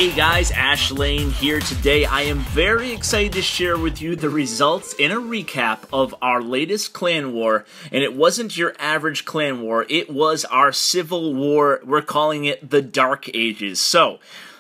Hey guys, Ash Lane here today. I am very excited to share with you the results and a recap of our latest clan war. And it wasn't your average clan war, it was our civil war. We're calling it the Dark Ages. So,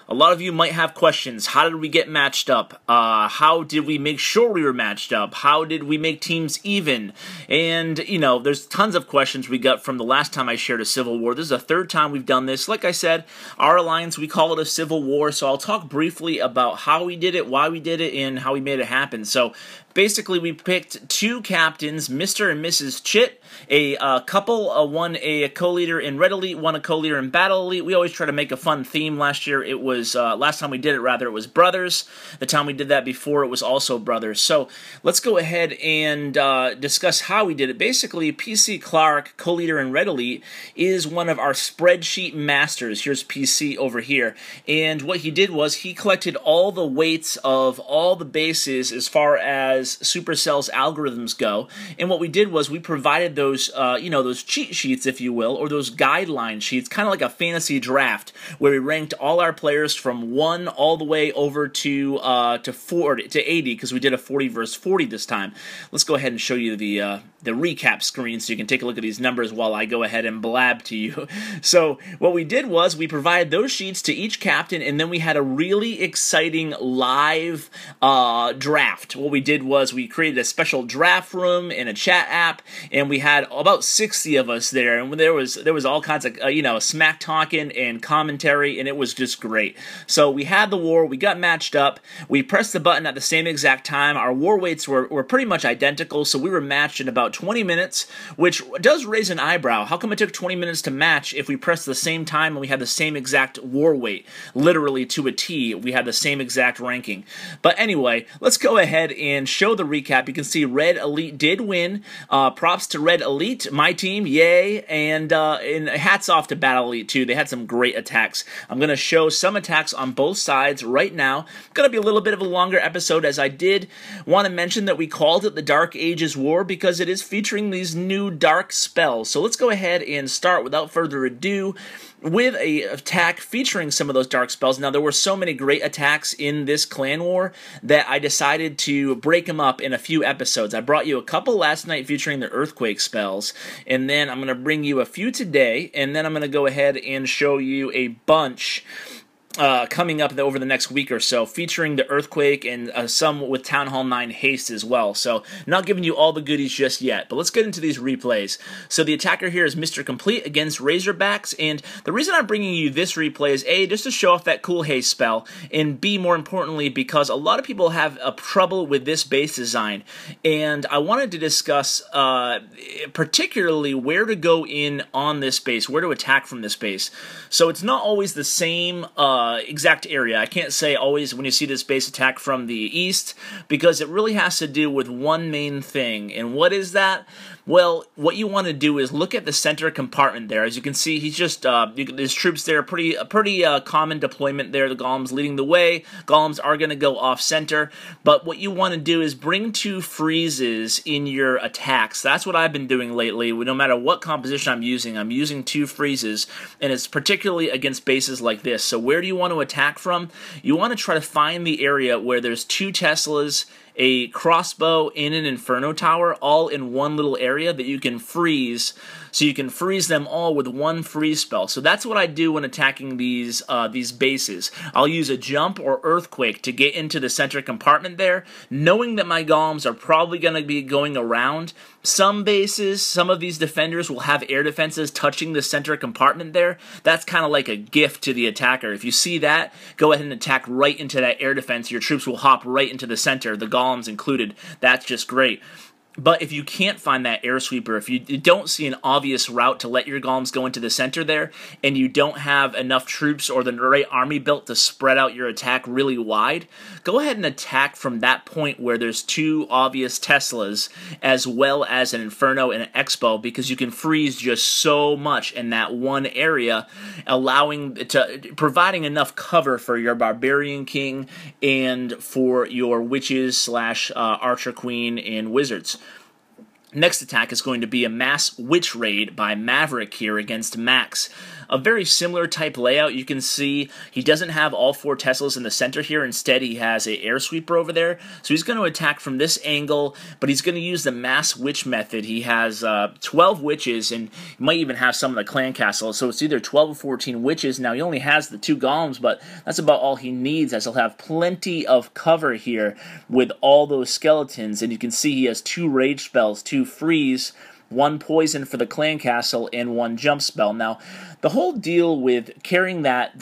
a lot of you might have questions. How did we get matched up? How did we make sure we were matched up? How did we make teams even? And, you know, there's tons of questions we got from the last time I shared a civil war. This is the third time we've done this. Like I said, our alliance, we call it a civil war, so I'll talk briefly about how we did it, why we did it, and how we made it happen. So, basically, we picked two captains, Mr. and Mrs. Chit, a couple, one a co-leader in Red Elite, one a co-leader in Battle Elite. We always try to make a fun theme. Last year, it was, last time we did it, rather, it was brothers. The time we did that before, it was also brothers. So, let's go ahead and discuss how we did it. Basically, PC Clark, co-leader in Red Elite, is one of our spreadsheet masters. Here's PC over here. And what he did was, he collected all the weights of all the bases as far as Supercell's algorithms go, and what we did was we provided those, those cheat sheets, if you will, or those guideline sheets, kind of like a fantasy draft, where we ranked all our players from 1 all the way over to 40 to 80, because we did a 40 versus 40 this time. Let's go ahead and show you the recap screen so you can take a look at these numbers while I go ahead and blab to you. So what we did was we provided those sheets to each captain, and then we had a really exciting live draft. What we did was we created a special draft room in a chat app, and we had about 60 of us there, and there was all kinds of smack talking and commentary, and it was just great. So we had the war, we got matched up, we pressed the button at the same exact time. Our war weights were pretty much identical, so we were matched in about 20 minutes, which does raise an eyebrow. How come it took 20 minutes to match if we pressed the same time and we had the same exact war weight? Literally to a T, we had the same exact ranking. But anyway, let's go ahead and show the recap. You can see Red Elite did win. Props to Red Elite, my team, yay, and hats off to Battle Elite too. They had some great attacks. I'm going to show some attacks on both sides right now. Going to be a little bit of a longer episode, as I did want to mention that we called it the Dark Ages War because it is featuring these new dark spells. So let's go ahead and start without further ado with a attack featuring some of those dark spells. Now, there were so many great attacks in this clan war that I decided to break them up in a few episodes. I brought you a couple last night featuring the earthquake spells, and then I'm going to bring you a few today, and then I'm going to go ahead and show you a bunch coming up over the next week or so, featuring the Earthquake and some with Town Hall 9 Haste as well. So, not giving you all the goodies just yet, but let's get into these replays. So, the attacker here is Mr. Complete against Razorbacks, and the reason I'm bringing you this replay is A, just to show off that cool haste spell, and B, more importantly, because a lot of people have trouble with this base design, and I wanted to discuss particularly where to go in on this base, where to attack from this base. So, it's not always the same exact area. I can't say always when you see this base attack from the east, because it really has to do with one main thing. And what is that? Well, what you want to do is look at the center compartment there. As you can see, he's just his troops there, pretty common deployment there. The golems leading the way. Golems are going to go off center, but what you want to do is bring 2 freezes in your attacks. That's what I've been doing lately. No matter what composition I'm using 2 freezes, and it's particularly against bases like this. So where do you want to attack from? You want to try to find the area where there's 2 Teslas, a crossbow, and an Inferno Tower, all in one little area that you can freeze. So you can freeze them all with one freeze spell. So that's what I do when attacking these bases. I'll use a jump or earthquake to get into the center compartment there, knowing that my golems are probably going to be going around. Some bases, some of these defenders will have air defenses touching the center compartment there. That's kind of like a gift to the attacker. If you see that, go ahead and attack right into that air defense. Your troops will hop right into the center, the golems included. That's just great. But if you can't find that air sweeper, if you don't see an obvious route to let your golems go into the center there, and you don't have enough troops or the right army built to spread out your attack really wide, go ahead and attack from that point where there's 2 obvious Teslas, as well as an Inferno and an Expo, because you can freeze just so much in that one area, providing enough cover for your Barbarian King and for your Witches / Archer Queen and Wizards. Next attack is going to be a mass witch raid by Maverick here against Max. A very similar type layout. You can see he doesn't have all 4 Teslas in the center here. Instead, he has a air sweeper over there. So he's going to attack from this angle, but he's going to use the mass witch method. He has 12 witches, and he might even have some in the clan castle. So it's either 12 or 14 witches. Now, he only has the 2 golems, but that's about all he needs, as he'll have plenty of cover here with all those skeletons. And you can see he has 2 rage spells, 2 freeze, 1 poison for the clan castle, and 1 jump spell. Now, the whole deal with carrying that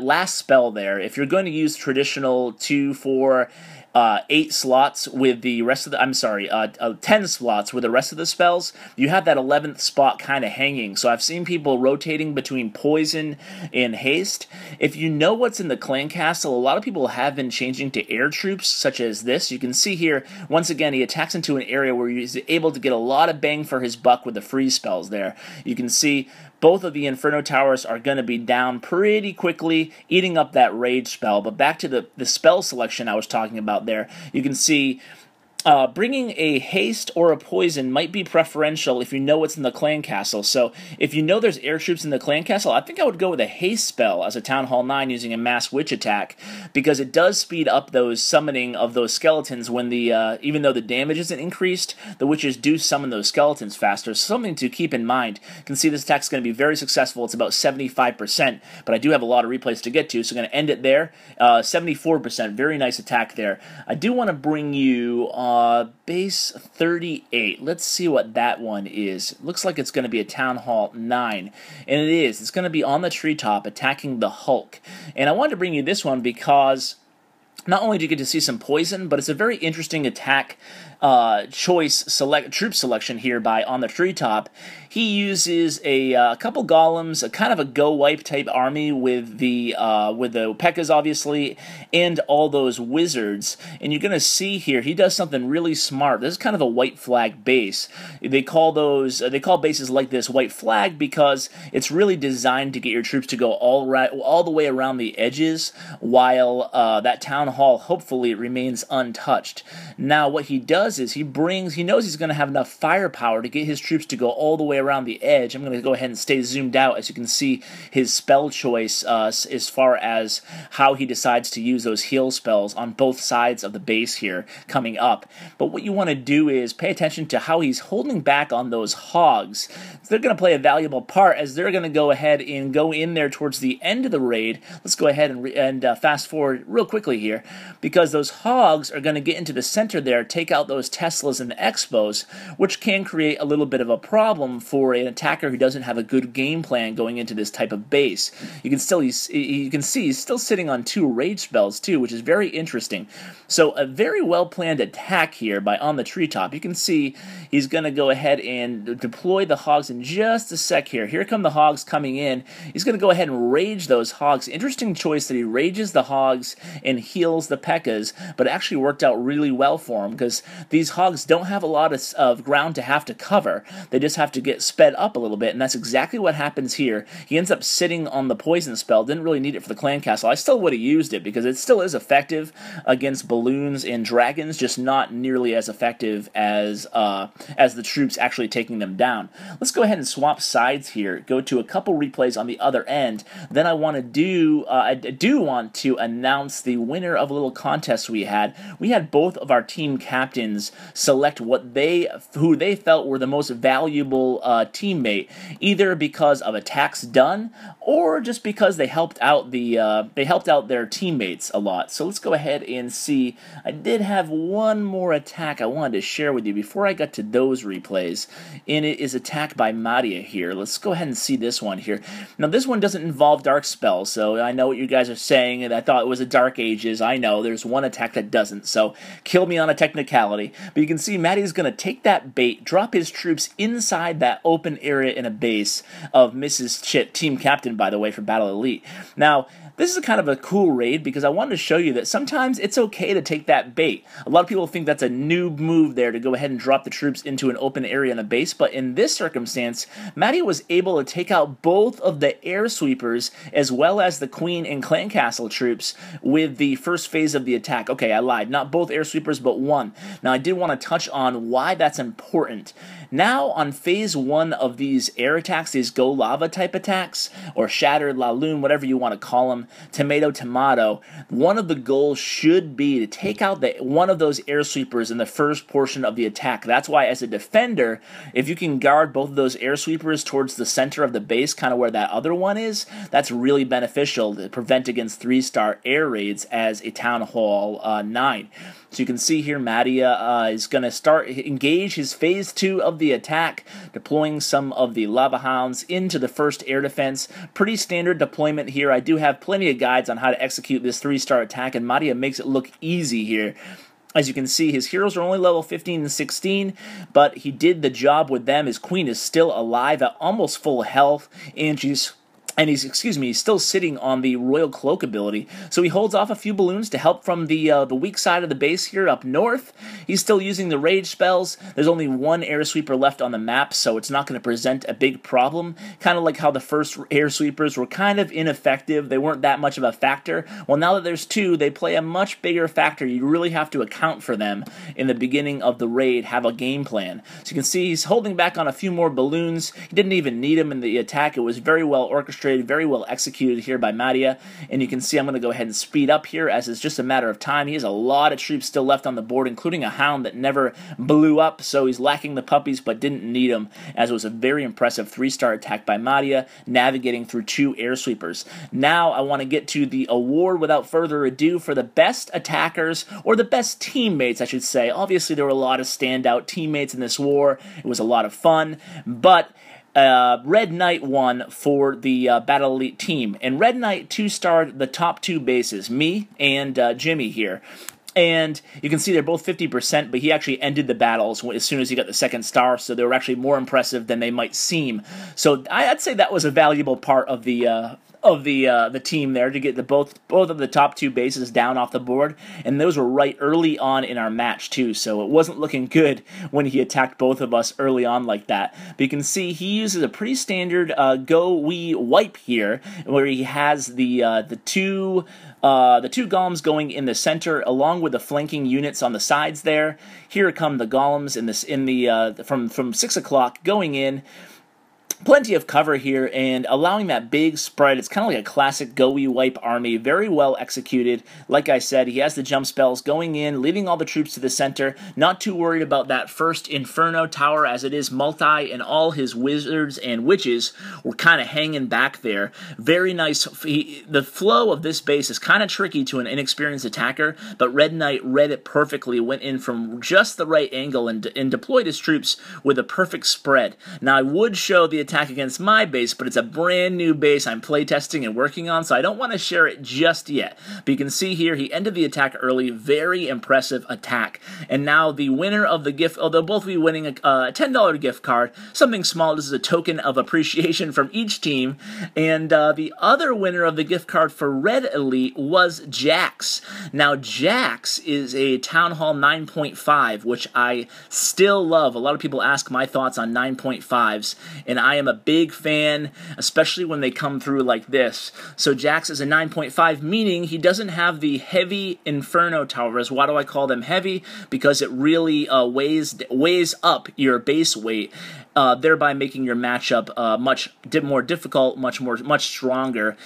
last spell there, if you're going to use traditional 2, 4, 8 slots with the rest of the, 10 slots with the rest of the spells, you have that 11th spot kind of hanging. So I've seen people rotating between poison and haste. If you know what's in the clan castle, a lot of people have been changing to air troops, such as this. You can see here, once again, he attacks into an area where he's able to get a lot of bang for his buck with the freeze spells there. You can see both of the Inferno Towers are going to be down pretty quickly, eating up that rage spell. But back to the spell selection I was talking about there, you can see bringing a haste or a poison might be preferential if you know what's in the clan castle. So if you know there's air troops in the clan castle, I think I would go with a haste spell as a Town Hall 9 using a mass witch attack, because it does speed up those summoning of those skeletons when the even though the damage isn't increased, the witches do summon those skeletons faster. So something to keep in mind. You can see this attack's going to be very successful. It's about 75%, but I do have a lot of replays to get to, so I'm going to end it there. 74%, very nice attack there. I do want to bring you base 38. Let's see what that one is. Looks like it's going to be a Town Hall 9. And it is. It's going to be on the treetop attacking the Hulk. And I wanted to bring you this one because not only do you get to see some poison, but it's a very interesting attack troop selection here by on the treetop. He uses a couple golems, a kind of a GoWiPe type army with the P.E.K.K.A.s obviously, and all those wizards. And you're gonna see here he does something really smart. This is kind of a white flag base. They call bases like this white flag because it's really designed to get your troops to go all the way around the edges, while that town hall hopefully remains untouched. Now what he does is he knows he's going to have enough firepower to get his troops to go all the way around the edge. I'm going to go ahead and stay zoomed out, as you can see his spell choice as far as how he decides to use those heal spells on both sides of the base here coming up. But what you want to do is pay attention to how he's holding back on those hogs. They're going to play a valuable part, as they're going to go ahead and go in there towards the end of the raid. Let's go ahead and fast forward real quickly here, because those hogs are going to get into the center there, take out those Teslas and the Expos, which can create a little bit of a problem for an attacker who doesn't have a good game plan going into this type of base. You can see he's still sitting on 2 rage spells too, which is very interesting. So a very well planned attack here by on the treetop. You can see he's going to go ahead and deploy the hogs in just a sec here. Here come the hogs coming in. He's going to go ahead and rage those hogs. Interesting choice that he rages the hogs and heals the P.E.K.K.A.s, but it actually worked out really well for him, because these hogs don't have a lot of ground to have to cover. They just have to get sped up a little bit, and that's exactly what happens here. He ends up sitting on the poison spell. Didn't really need it for the clan castle. I still would have used it, because it still is effective against balloons and dragons, just not nearly as effective as the troops actually taking them down. Let's go ahead and swap sides here. Go to a couple replays on the other end. Then I do want to announce the winner of a little contest we had. We had both of our team captains select who they felt were the most valuable teammate, either because of attacks done or just because they helped out their teammates a lot. So let's go ahead and see. I did have one more attack I wanted to share with you before I got to those replays, and it is attack by Maria here. Let's go ahead and see this one here. Now this one doesn't involve dark spells, so I know what you guys are saying, and I thought it was a Dark Ages. I know there's one attack that doesn't, so kill me on a technicality. But you can see Maddie's going to take that bait, drop his troops inside that open area in a base of Mrs. Chit, team captain, by the way, for Battle Elite. Now, This is kind of a cool raid because I wanted to show you that sometimes it's okay to take that bait. A lot of people think that's a noob move there to go ahead and drop the troops into an open area in the base, but in this circumstance, Matty was able to take out both of the air sweepers as well as the queen and clan castle troops with the first phase of the attack. Okay, I lied. Not both air sweepers, but one. Now, I did want to touch on why that's important. Now, on phase 1 of these air attacks, these GoLava type attacks, or Shattered, La Lune, whatever you want to call them, Tomato, Tomato, one of the goals should be to take out one of those air sweepers in the first portion of the attack. That's why, as a defender, if you can guard both of those air sweepers towards the center of the base, kind of where that other one is, that's really beneficial to prevent against 3-star air raids as a Town Hall 9. So you can see here, Matty is going to engage his phase 2 of the attack, deploying some of the lava hounds into the first air defense. Pretty standard deployment here. I do have plenty of guides on how to execute this 3-star attack, and Matty makes it look easy here. As you can see, his heroes are only level 15 and 16, but he did the job with them. His queen is still alive at almost full health, and he's still sitting on the Royal Cloak ability. So he holds off a few balloons to help from the weak side of the base here up north. He's still using the rage spells. There's only one air sweeper left on the map, so it's not going to present a big problem. Kind of like how the first air sweepers were kind of ineffective. They weren't that much of a factor. Well, now that there's two, they play a much bigger factor. You really have to account for them in the beginning of the raid, have a game plan. So you can see he's holding back on a few more balloons. He didn't even need them in the attack. It was very well orchestrated, very well executed here by Matty, and you can see I'm going to go ahead and speed up here as it's just a matter of time. He has a lot of troops still left on the board, including a hound that never blew up, so he's lacking the puppies but didn't need them, as it was a very impressive 3-star attack by Matty, navigating through 2 air sweepers. Now I want to get to the award without further ado for the best attackers, or the best teammates, I should say. Obviously there were a lot of standout teammates in this war. It was a lot of fun, but Red Knight won for the Battle Elite team, and Red Knight 2-starred the top 2 bases, me and Jimmy here. And you can see they're both 50%, but he actually ended the battles as soon as he got the 2nd star, so they were actually more impressive than they might seem. So I'd say that was a valuable part of the team there, to get both of the top 2 bases down off the board, and those were right early on in our match too, so it wasn't looking good when he attacked both of us early on like that. But you can see he uses a pretty standard GoWiPe here, where he has the two golems going in the center, along with the flanking units on the sides there. Here come the golems from 6 o'clock going in. Plenty of cover here, and allowing that big spread. It's kind of like a classic GoWiWi army, very well executed. Like I said, he has the jump spells going in, leading all the troops to the center. Not too worried about that first Inferno tower, as it is multi, and all his wizards and witches were kind of hanging back there. Very nice. The flow of this base is kind of tricky to an inexperienced attacker, but Red Knight read it perfectly, went in from just the right angle, and deployed his troops with a perfect spread. Now, I would show the attack against my base, but it's a brand new base I'm playtesting and working on, so I don't want to share it just yet. But you can see here, he ended the attack early. Very impressive attack. And now the winner of the gift, although both will be winning a $10 gift card, something small. This is a token of appreciation from each team. And the other winner of the gift card for Red Elite was Jax. Now, Jax is a Town Hall 9.5, which I still love. A lot of people ask my thoughts on 9.5s, and I am a big fan, especially when they come through like this. So Jax is a 9.5, meaning he doesn't have the heavy Inferno towers. Why do I call them heavy? Because it really weighs up your base weight, thereby making your matchup much more difficult, much stronger.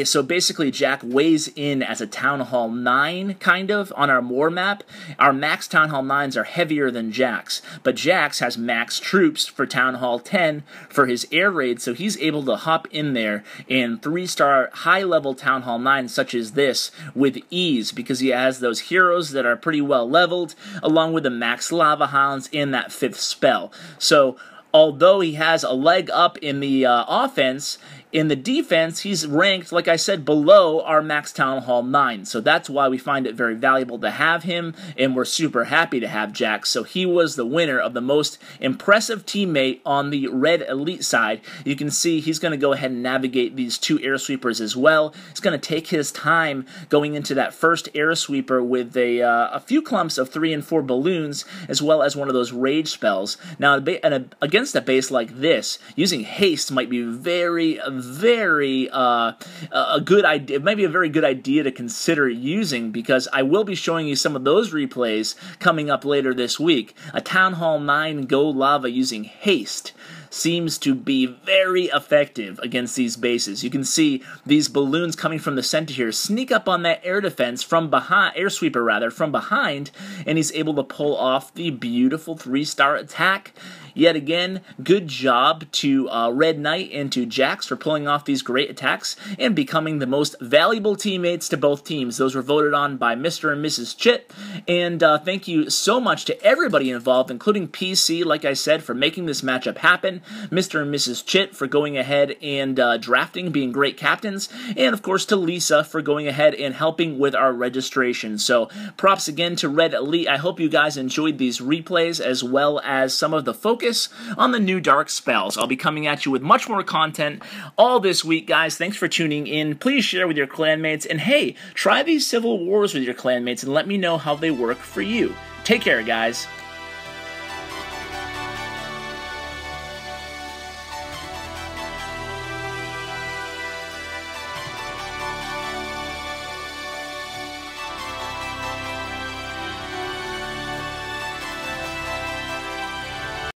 So basically, Jack weighs in as a Town Hall 9, kind of, on our war map. Our max Town Hall 9s are heavier than Jack's, but Jax has max troops for Town Hall 10 for his air raid, so he's able to hop in there and 3-star high-level Town Hall 9 such as this with ease, because he has those heroes that are pretty well leveled, along with the max lava hounds and that 5th spell. So although he has a leg up in the offense, In the defense, he's ranked, like I said, below our max Town Hall 9, so that's why we find it very valuable to have him, and we're super happy to have Jax. So he was the winner of the most impressive teammate on the Red Elite side. You can see he's going to go ahead and navigate these two air sweepers as well. He's going to take his time going into that first air sweeper with a few clumps of 3 and 4 balloons, as well as one of those rage spells. Now, against a base like this, using haste might be a good idea. It might be a very good idea to consider using, because I will be showing you some of those replays coming up later this week. A Town Hall 9 GoLava using haste seems to be very effective against these bases. You can see these balloons coming from the center here sneak up on that air defense from behind, air sweeper rather, from behind, and he's able to pull off the beautiful 3-star attack. Yet again, good job to Red Knight and to Jax for pulling off these great attacks and becoming the most valuable teammates to both teams. Those were voted on by Mr. and Mrs. Chit, and thank you so much to everybody involved, including PC, like I said, for making this matchup happen, Mr. and Mrs. Chit for going ahead and drafting, being great captains, and of course to Lisa for going ahead and helping with our registration. So props again to Red Elite. I hope you guys enjoyed these replays, as well as some of the focus on the new dark spells. I'll be coming at you with much more content all this week, guys. Thanks for tuning in. Please share with your clanmates, and hey, try these Civil Wars with your clanmates and let me know how they work for you. Take care, guys.